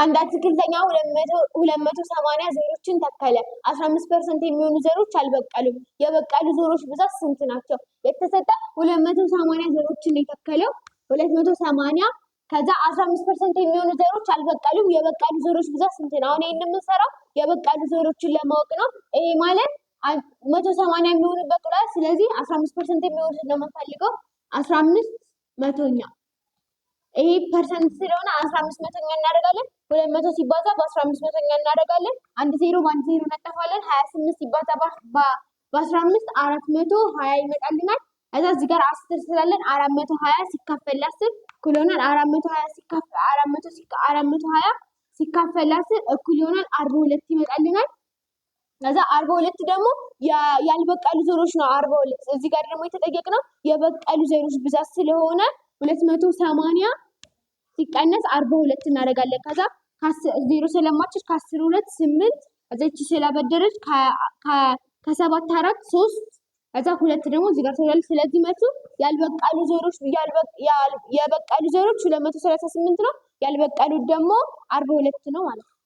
አንድ አትክልተኛ 280 ዘሮችን ተከለ። 15% የሚሆኑ ዘሮች አልበቀሉም። የበቀሉ ዘሮች ብዛት ስንት ናቸው? የተሰጠ 280 ዘሮችን የተከለው 280 ከዛ 15% የሚሆኑ ዘሮች አልበቀሉም። የበቀሉ ዘሮች ብዛት ስንት ነው? አሁን ይሄን የምንሰራው የበቀሉ ዘሮችን ለማወቅ ነው። ይሄ ማለት 180 የሚሆኑ በቅሏል። ስለዚህ 15% የሚሆኑት ነው የምንፈልገው 15 መቶኛ። ይሄ ፐርሰንት ስለሆነ 15 መቶኛ እናደርጋለን። 200 ሲባዛ በ15 መቶኛ እናደርጋለን። አንድ ዜሮ በአንድ ዜሮ እናጠፋለን። 28 ሲባዛ በ15 420 ይመጣልናል። ከዛ እዚህ ጋር 10 ስላለን 420 ሲካፈል ለ10 እኩል ይሆናል 420 ሲካፈል ለ10 እኩል ይሆናል 42 ይመጣልናል። ከዛ 42 ደግሞ ያልበቀሉ ዘሮች ነው 42። እዚህ ጋር ደግሞ የተጠየቅነው የበቀሉ ዘሮች ብዛት ስለሆነ 280 ሲቀነስ 42 እናደርጋለን። ከዛ ዜሮ ስለማችል ከ10 2 8 እዚች ስላበደረች ከ7 4 3 ከዛ 2 ደግሞ እዚህ ጋር ተወላል። ስለዚህ መቶ የበቀሉ ዘሮች 238 ነው። ያልበቀሉት ደግሞ 42 ነው ማለት ነው።